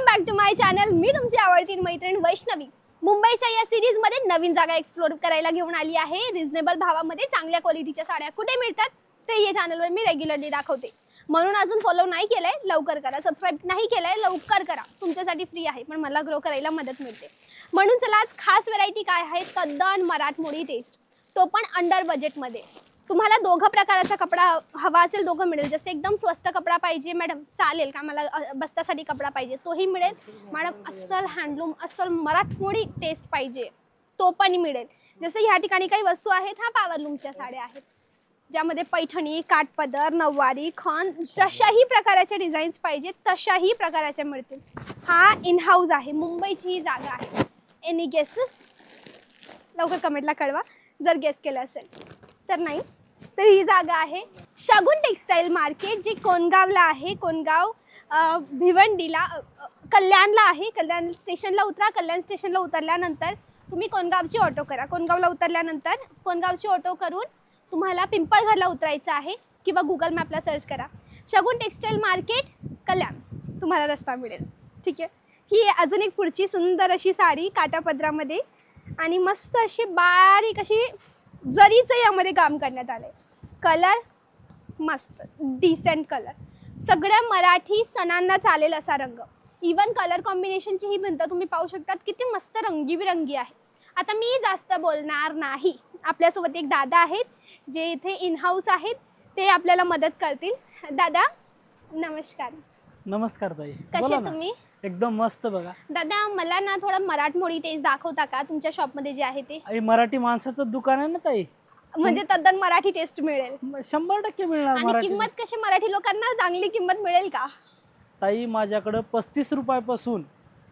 Welcome back to my channel. मी तुमची आवडती मैत्रीण वैष्णवी मुंबईच्या या सीरीज मध्ये नवीन जागा एक्सप्लोर करायला घेऊन आली आहे। रिजनेबल भावामध्ये चांगल्या क्वालिटीच्या साड्या कुठे मिळतात ते या चॅनलवर मी रेग्युलरली दाखवते, म्हणून अजून फॉलो नाही केलंय लवकर करा, सबस्क्राइब नाही केलंय लवकर करा, तुमच्यासाठी फ्री आहे पण मला ग्रो करायला मदत मिळते। म्हणून चला आज खास व्हरायटी काय आहे, तद्दन मराठमोळी टेस्ट, तो पण अंडर बजेट मध्ये। तुम्हाला दोघं प्रकारचा कपडा हवा असेल दोघं मिळेल। जसे एकदम स्वस्त कपडा पाहिजे मॅडम चालेल का, मला बस्त्यासाठी कपडा पाहिजे तोही मिळेल। मॅडम अस्सल हँडलूम अस्सल मराठमोळी टेस्ट पाहिजे तो पण मिळेल। जसे ह्या ठिकाणी काही वस्तू आहेत, ह्या पॉवरलूमच्या साड्या आहेत ज्यामध्ये पैठणी, काठपदर, नऊवारी, खण जशाही प्रकारच्या डिझाईन्स पाहिजे तशाही प्रकारच्या मिळतील। हा इन हाऊस आहे, मुंबईची ही जागा आहे। Any guesses? लवकर कमेंटला कळवा जर गेस केलं असेल तर। नाही तर ही जागा आहे शगुन टेक्सटाईल मार्केट, जी कोणगावला आहे। कोणगाव भिवंडीला कल्याणला आहे। कल्याण स्टेशनला उतरा, कल्याण स्टेशनला उतरल्यानंतर तुम्ही कोणगावची ऑटो करा। कोणगावला उतरल्यानंतर कोणगावची ऑटो करून तुम्हाला पिंपळघरला उतरायचं आहे किंवा गुगल मॅपला सर्च करा शगुन टेक्सटाईल मार्केट कल्याण, तुम्हाला रस्ता मिळेल। ठीक आहे, ही अजून एक पुढची सुंदर अशी साडी काठापदरामध्ये आणि मस्त अशी बारीक अशी जरीचं यामध्ये काम करण्यात आलंय। कलर मस्त डिसेंट कलर, सगळ्या मराठी सणांना चालेल असा रंग। इवन कलर कॉम्बिनेशनची ही भिंत तुम्ही पाहू शकतात किती मस्त रंगीबिरंगी आहे। आता मी जास्त बोलणार नाही, आपल्यासोबत एक दादा आहेत जे इथे इन हाऊस आहेत, ते आपल्याला मदत करतील। दादा नमस्कार। नमस्कार ताई, कसे तुम्ही? एकदम मस्त। बघा दादा मला ना थोडा मराठमोळी टेस्ट दाखवता का तुमच्या शॉप मध्ये जे आहे ते? मराठी माणसाचं दुकान आहे ना ताई, म्हणजे तद्दन मराठी टेस्ट मिळेल? 100% मिळणार। आणि किंमत कशी मराठी लोकांना चांगली किंमत मिळेल का? ताई माझ्याकडे 35 रुपयापासून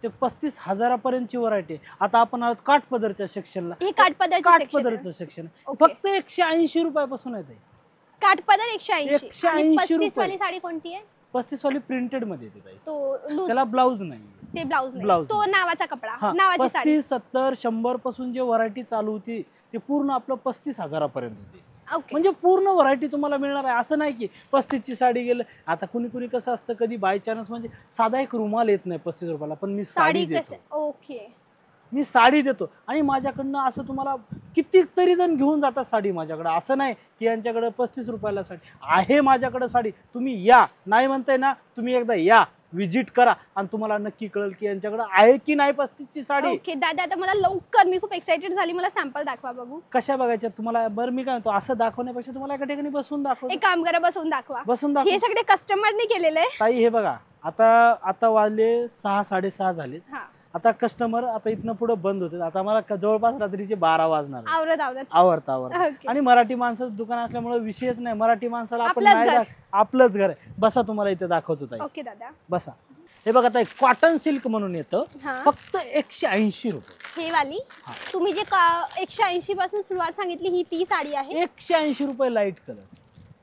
ते 35,000 पर्यंतची व्हरायटी आहे। आता आपण आहोत काठपदरच्या सेक्शनला, हे काठपदरचं सेक्शन फक्त 180 रुपयापासून आहे ताई। काठपदर 180 आणि 35 वाली रुपये। साडी कोणती आहे? 35 वाली प्रिंटेड मध्ये येते ताई, तो त्याला ब्लाउज नाही, ते ब्लाउज नाही, तो नावाचा कपडा, नावाची साडी। 35, 70, 100 पासून जे व्हरायटी चालू होती ते पूर्ण आपलं 35,000 पर्यंत होती। म्हणजे पूर्ण व्हरायटी तुम्हाला मिळणार आहे। असं नाही की 35 ची साडी गेलं। आता कुणी कसं असतं, कधी बाय चान्स म्हणजे साधा एक रुमाल येत नाही 35 रुपयाला, पण मी साडी देतो। ओके, मी साडी देतो आणि माझ्याकडनं असं तुम्हाला कितीतरी जण घेऊन जातात साडी माझ्याकडे। असं नाही की यांच्याकडे 35 रुपयाला साडी आहे, माझ्याकडे साडी। तुम्ही या, नाही म्हणताय ना, तुम्ही एकदा या विजिट करा आणि तुम्हाला नक्की कळेल की यांच्याकडे आहे की नाही 35 ची साडी। ओके दादा, आता मला लवकर, मी खूप एक्साइटेड झाली, मला सॅम्पल दाखवा बघू। कशा बघायच्या तुम्हाला? बरं मी काय म्हणतो, असं दाखवण्यापेक्षा तुम्हाला एका ठिकाणी बसून दाखव। एक काम करा, बसून दाखवा। बसून दाखव। हे सगळे कस्टमरने केलेले आहे ताई। हे बघा, आता वाजले 6, 6:30 झाले। आता कस्टमर आता इथनं पुढे बंद होते। आता मला जवळपास रात्रीचे 12 वाजणार आवरता। आणि मराठी माणसाचं दुकान असल्यामुळे विषयच नाही, मराठी माणसाला आपण आपलंच घर आहे। बसा, तुम्हाला इथे दाखवतो ताई। ओके दादा बसा। हे बघा ताई, कॉटन सिल्क म्हणून येतं, फक्त 180 रुपये। हे वाली तुम्ही जे 180 पासून सुरुवात सांगितली, ही ती साडी आहे 180 रुपये लाईट कलर।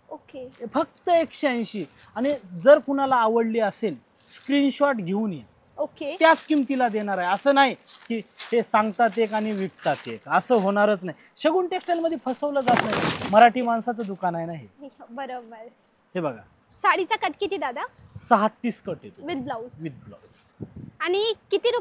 ओके, फक्त 180। आणि जर कुणाला आवडली असेल स्क्रीनशॉट घेऊन या, ओके, त्याच किमतीला देणार आहे। असं नाही की ते सांगतात एक आणि विकतात एक, असं होणारच नाही। शगुन टेक्सटाईल मध्ये फसवलं जात नाही, मराठी माणसाचं दुकान आहे ना हे। बरोबर। हे बघा, साडीचा कट किती दादा? 36 कट येतो विथ ब्लाउज। आणि किती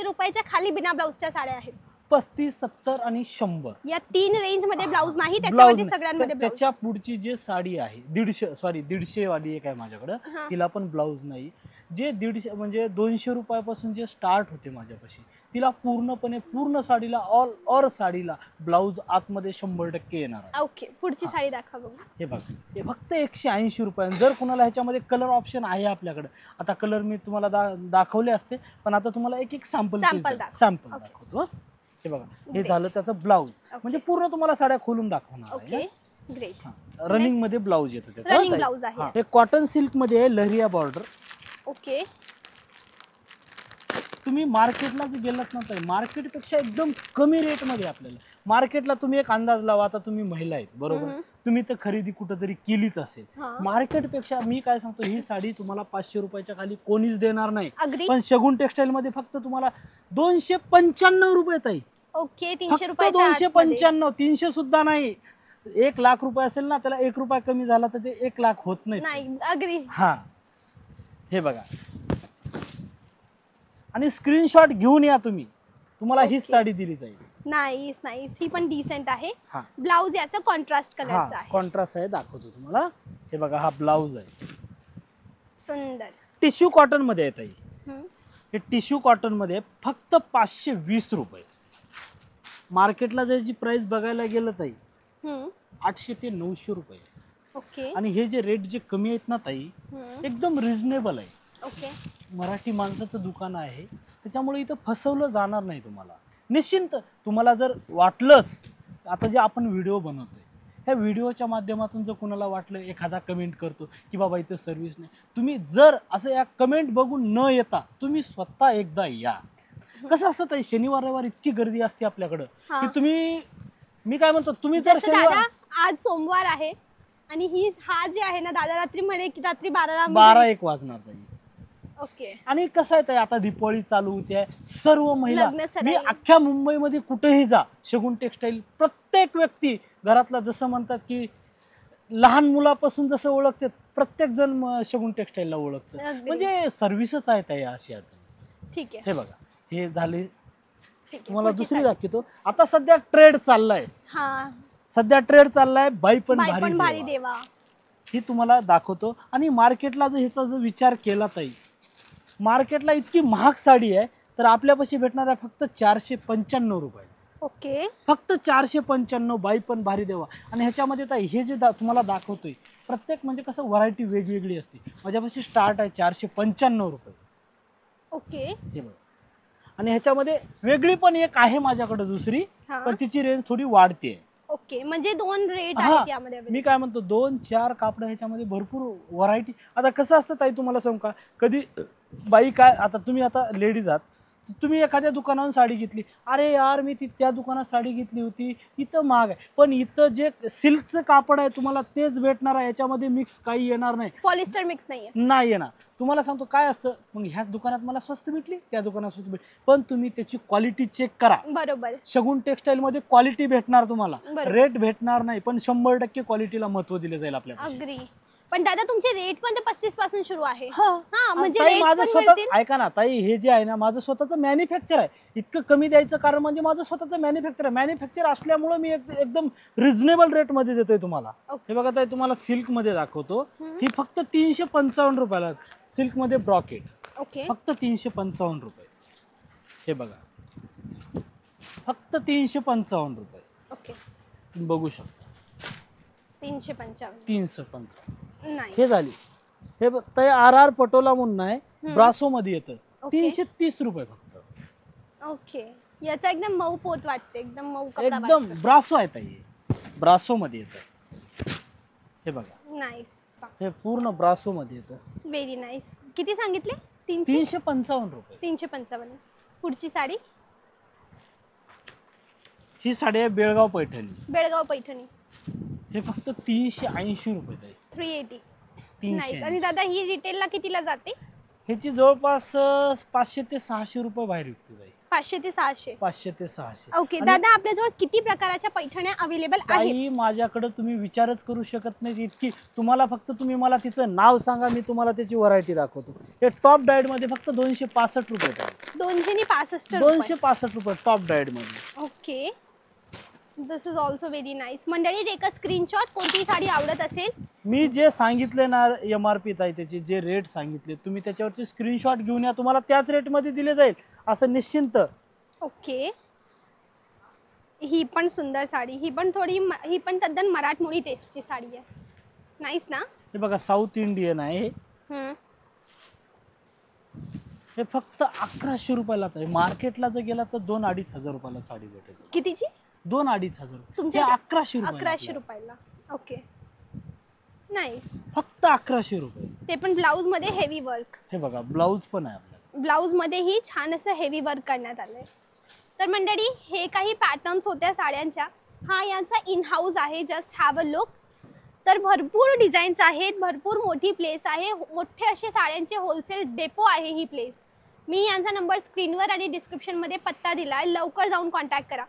रुपयाच्या खाली बिना ब्लाउजच्या साड्या आहेत? 35, 70 आणि 100 या 3 रेंज मध्ये ब्लाउज नाही, त्याच्यामध्ये सगळ्यांमध्ये ब्लाउज। त्याच्या पुढची जे साडी आहे 150 वाली एक आहे माझ्याकडे, तिला पण ब्लाउज नाही। जे 150 म्हणजे 200 रुपयापासून जे स्टार्ट होते माझ्यापाशी, तिला पूर्ण साडीला ऑल ओव्हर साडीला ब्लाउज आतमध्ये 100% येणार आहे। ओके, पुढची साडी दाखवा बघू। हे बघा, हे फक्त 180 रुपये। जर कुणाला ह्याच्यामध्ये कलर ऑप्शन आहे आपल्याकडे, आता कलर मी तुम्हाला दाखवले असते, पण आता तुम्हाला एक सॅम्पल दाखवतो। हे बघा, हे झालं त्याचं ब्लाउज, म्हणजे पूर्ण तुम्हाला साड्या खोलून दाखवणार आहे। ग्रेट, रनिंग मध्ये ब्लाउज येतो त्याचा, रनिंग ब्लाउज आहे। हे कॉटन सिल्क मध्ये आहे, लहरिया बॉर्डर। ओके, तुम्ही मार्केटला जे गेलात ना तर मार्केटपेक्षा एकदम कमी रेट मध्ये आपल्याला। मार्केटला तुम्ही एक अंदाज लावा, आता तुम्ही महिला आहेत बरोबर, तुम्ही तर खरेदी कुठेतरी केलीच असेल। मार्केटपेक्षा मी काय सांगतो, ही साडी तुम्हाला 500 रुपयाच्या खाली कोणीच देणार नाही, पण शगुन टेक्सटाईल मध्ये फक्त तुम्हाला 295 रुपये ताई। ओके, 300 रुपये, 295, 300 सुद्धा नाही। 1 लाख रुपये असेल ना, त्याला 1 रुपया कमी झाला तर ते 1 लाख होत नाही। अग्री। हा, हे बघा, आणि स्क्रीनशॉट घेऊन या तुम्ही, तुम्हाला हीच Okay. साडी दिली जाईल. नाईस नाईस, ही पण डिसेंट आहे. हा ब्लाउज याचा कॉन्ट्रास्ट कलरचा हा आहे. कॉन्ट्रास्ट आहे, दाखवतो तुम्हाला. हे बघा हा ब्लाउज आहे, सुंदर. टिश्यू कॉटन मध्ये आहे ताई. हम्म. हे टिश्यू कॉटन मध्ये फक्त 520 रुपये. मार्केटला त्याची प्राइस बघायला गेलं ताई हम्म. 800 ते 900 रुपये. ओके. आणि हे जे रेट जे कमी आहेत ना ताई, हम्म. एकदम रिझनेबल आहे. ओके. मराठी माणसाचं दुकान आहे, त्याच्यामुळे इथं फसवलं जाणार नाही तुम्हाला. निश्चिंत तुम्हाला जर वाटलंच, आता जे आपण व्हिडिओ बनवतोय ह्या व्हिडिओच्या माध्यमातून जर कुणाला वाटलं, एखादा कमेंट करतो की बाबा इथं सर्व्हिस नाही, तुम्ही जर असं या कमेंट बघून न येता तुम्ही स्वतः एकदा या. कसं असतं ताई, शनिवार रविवार इतकी गर्दी असते आपल्याकडं हा. की तुम्ही, मी काय म्हणतो, तुम्ही जर जसं शनिवार दादा आज सोमवार आहे आणि हा जे आहे ना दादा, रात्री म्हणे की रात्री 12ला 12-1 वाजणार ताई. ओके. आणि कसं आहे ताई, आता दीपावली चालू होते, सर्व महिला, लग्न सराई. मी अख्ख्या मुंबईमध्ये कुठेही जा, शगुन टेक्सटाईल प्रत्येक व्यक्ती घरातला, जसं म्हणतात की लहान मुलापासून जसं ओळखतात, प्रत्येक जण शगुन टेक्सटाईलला ओळखतं. अगदी. म्हणजे सर्व्हिसच आहे ताई अशी. ठीक आहे. हे बघा, हे झाले. ठीक आहे. तुम्हाला पुढची दुसरी साडी. दाखवतो. आता सध्या ट्रेड चाललाय, हा, सध्या ट्रेड चाललाय, बाई पण बाई पण भारी भारी देवा. ही तुम्हाला दाखवतो. आणि मार्केटला जर ह्याचा जर विचार केला ताई, मार्केटला इतकी महाग साडी आहे, तर आपल्यापाशी भेटणार आहे फक्त 495 रुपये. ओके. फक्त 495, बाई पण भारी देवा. आणि ह्याच्यामध्ये ताई हे जे तुम्हाला दाखवतोय, प्रत्येक म्हणजे कसं व्हरायटी वेगवेगळी असते. माझ्यापाशी स्टार्ट आहे 495 रुपये. ओके. हे बघा. आणि ह्याच्यामध्ये वेगळी पण एक आहे माझ्याकडे दुसरी, हा. पण तिची रेंज थोडी वाढते. ओके, म्हणजे 2 रेट हा, आहेत यामध्ये. मी काय म्हणतो, 2-4 कापड ह्याच्यामध्ये भरपूर व्हरायटी. आता कसं असतं ताई, तुम्हाला सांगू का, कधी बाई काय, आता तुम्ही आता लेडीज आहात, तुम्ही एखाद्या दुकानावरून साडी घेतली, अरे यार मी त्या दुकानात साडी घेतली होती, इथं महाग आहे, पण इथं जे सिल्कचं कापड आहे तुम्हाला तेच भेटणार आहे, याच्यामध्ये मिक्स काही येणार नाही, पॉलिस्टर मिक्स नाहीये. नाही येणार. तुम्हाला सांगतो काय असतं, मग ह्याच दुकानात मला स्वस्त भेटली, त्या दुकानात स्वस्त भेटली, पण तुम्ही त्याची क्वालिटी चेक करा. बरोबर. शगुन टेक्सटाईल मध्ये क्वालिटी भेटणार तुम्हाला, बरोबर. रेट भेटणार नाही, पण 100% क्वालिटीला महत्व दिले जाईल आपल्याला. अग्री. पण दादा तुमचे रेट पण ते 35 पासून सुरू आहे. हा, हा, म्हणजे ताई rates माझं पण स्वतः, मिळतील. ऐका ना ताई, हे जे आहे ना माझं स्वतःचं मॅन्युफॅक्चर आहे. इतकं कमी द्यायचं कारण म्हणजे माझं स्वतःचं मॅन्युफॅक्चर आहे. मॅन्युफॅक्चर असल्यामुळे मी एकदम रिझनेबल रेट मध्ये देतोय तुम्हाला. Okay. हे बघा ताई, तुम्हाला सिल्क मध्ये दाखवतो. हम्म. ही फक्त 355 रुपयाला, सिल्क मध्ये ब्रॉकेट, ओके. फक्त 355 रुपये. हे बघा, फक्त 355 रुपये. ओके. तुम्ही बघू शकता, 355. 355. नाही. हे झाली. हे ताई RR पटोला म्हणून आहे, ब्रासो मध्ये येतं. Okay. 330 रुपये फक्त. ओके. याचा एकदम मऊ पोत वाटते, एकदम मऊ कपडा एकदम ब्रासो आहे ताई, ब्रासो मध्ये येतं. हे बघा, नाईस. हे पूर्ण ब्रासो मध्ये येतं. Very nice. किती सांगितले? 355 रुपये. 355. पुढची साडी ही साडी आहे बेळगाव पैठणी. बेळगाव पैठणी. हे फक्त 380 रुपये ताई. 380. 380. नाईस. आणि दादा ही रिटेलला कितीला जाते? ह्याची जवळपास 500 ते 600 रुपये बाहेर विकते ताई. 500 ते 600. 500 ते 600. ओके. आणि दादा आपल्याजवळ किती प्रकारच्या पैठण्या अवेलेबल आहेत? ताई माझ्याकडे तुम्ही विचारच करू शकत नाही इतकी. तुम्हाला फक्त तुम्ही मला तिचं नाव सांगा, मी तुम्हाला त्याची व्हरायटी दाखवतो. हे टॉप डाएट मध्ये फक्त 265 रुपये ताई. 265 रुपये. 265 रुपये टॉप डाएट मध्ये. Okay. This is also very nice. मंडळी एक स्क्रीनशॉट, कोणती साडी आवडत असेल मी जे सांगितले ना MRP ताई, त्याचे जे रेट सांगितले तुम्ही त्याच्यावरचे स्क्रीनशॉट घेऊन या, तुम्हाला त्याच रेट मध्ये दिले जाईल, असं निश्चिंत. ओके. ही पण सुंदर साडी, ही पण तद्दन मराठमोळी टेस्टची साडी आहे. नाईस ना? हे बघा, साऊथ इंडियन आहे. हम्म. हे फक्त 1100 रुपयाला आहे. मार्केटला जर गेला तर 2-2.5 हजार रुपयाला साडी भेटेल. कितीची? 2-2.5 हजार. तुमच्या 1100 रुपये. 1100 रुपयाला. ओके. नाईस. फक्त 1100 रुपये. ते पण ब्लाउज मध्ये हेवी वर्क. हे बघा, ब्लाऊज पण आहे आपल्याला. ब्लाउज मध्येही छान असं हेवी वर्क करण्यात आलंय. तर मंडळी हे काही पॅटर्न्स होत्या साड्यांच्या. हा यांचा इन हाऊस आहे. Just have a look. तर भरपूर डिझाईन्स आहेत, भरपूर मोठी प्लेस आहे, मोठे असे साड्यांचे होलसेल डेपो आहे ही प्लेस. मी यांचा नंबर स्क्रीनवर आणि डिस्क्रिप्शन मध्ये पत्ता दिलाय, लवकर जाऊन कॉन्टॅक्ट करा.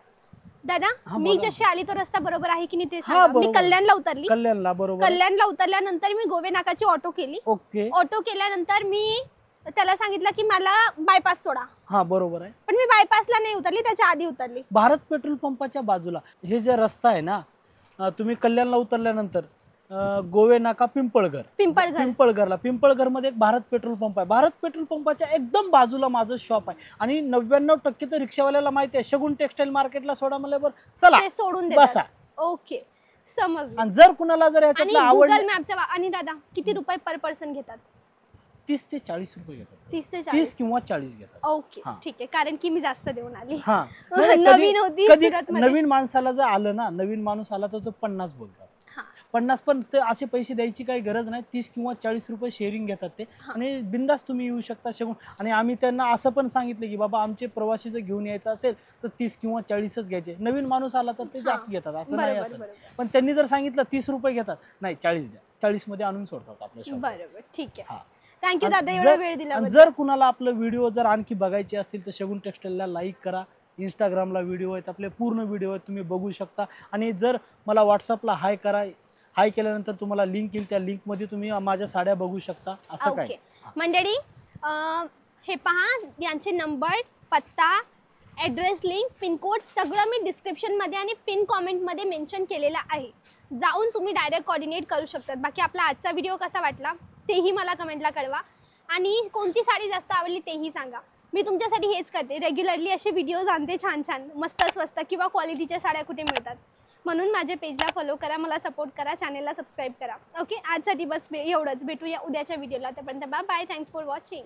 दादा मी जशी आली तो रस्ता बरोबर आहे की नाही ते सांगा. मी कल्याणला उतरली. कल्याणला बरोबर. कल्याणला उतरल्यानंतर मी गोवे नाकाची ऑटो केली. ओके. ऑटो केल्यानंतर मी त्याला सांगितलं की मला बायपास सोडा. हा बरोबर आहे. पण मी बायपासला नाही उतरली, त्याच्या आधी उतरली. भारत पेट्रोल पंपाच्या बाजूला हे जे रस्ता आहे ना, तुम्ही कल्याणला उतरल्यानंतर गोवे नाका पिंपळघरला पिंपळघरमध्ये एक भारत पेट्रोल पंप आहे. भारत पेट्रोल पंपाच्या एकदम बाजूला माझं शॉप आहे आणि 99% तर रिक्षावाल्याला माहिती आहे शगुन टेक्सटाईल मार्केटला सोडा म्हणल्यावर चला सोडून बसा. ओके समजलं. आणि जर कुणाला जर याच्यातलं आवड गुगल मॅपचा आणि दादा किती रुपये पर पर्सन घेतात? 30 ते 40 रुपये घेतात. 30 ते 30 किंवा 40 घेतात. ओके ठीक आहे, कारण की मी जास्त देऊन आली. हा नवीन होती सुरतमध्ये. नवीन माणसाला जर आलं ना, नवीन माणूस आला तर तो 50 बोलतात. 50 पण ते असे पैसे द्यायची काही गरज नाही. 30 किंवा 40 रुपये शेअरिंग घेतात ते आणि बिंदास तुम्ही येऊ शकता शगुन. आणि आम्ही त्यांना असं पण सांगितलं की बाबा आमचे प्रवासी जर घेऊन यायचं असेल तर 30 किंवा 40च घ्यायचे. नवीन माणूस आला तर ते जास्त घेतात असं नाही. असं पण त्यांनी जर सांगितलं 30 रुपये घेतात, नाही 40 द्या, 40 मध्ये आणून सोडतात आपल्या शॉप. बरोबर ठीक आहे. थँक्यू दादा एवढा वेळ दिला. जर कुणाला आपलं व्हिडिओ जर आणखी बघायचे असतील तर शगुन टेक्सटाईलला लाईक करा. इंस्टाग्रामला व्हिडिओ आहेत आपले, पूर्ण व्हिडिओ आहेत, तुम्ही बघू शकता. आणि जर मला व्हॉट्सअपला हाय करा, हाय केल्यानंतर तुम्हाला लिंक येईल, त्या लिंक मध्ये तुम्ही माझ्या साड्या बघू शकता. असं काय मंडळी, हे पहा यांचे नंबर, पत्ता, ॲड्रेस, लिंक, पिनकोड सगळं मी डिस्क्रिप्शन मध्ये आणि पिन कॉमेंट मध्ये मेन्शन केलेलं आहे. जाऊन तुम्ही डायरेक्ट कोऑर्डिनेट करू शकतात. बाकी आपला आजचा व्हिडिओ कसा वाटला तेही मला कमेंटला कळवा आणि कोणती साडी जास्त आवडली तेही सांगा. मी तुमच्यासाठी हेच करते, रेग्युलरली असे व्हिडिओज आणते छान छान, मस्त स्वस्त किंवा क्वालिटीच्या साड्या कुठे मिळतात. म्हणून माझ्या पेजला फॉलो करा, मला सपोर्ट करा, चॅनेलला सबस्क्राईब करा. ओके, आजसाठी बस एवढंच. भेटूया उद्याच्या व्हिडिओला. तोपर्यंत bye bye. Thanks for watching.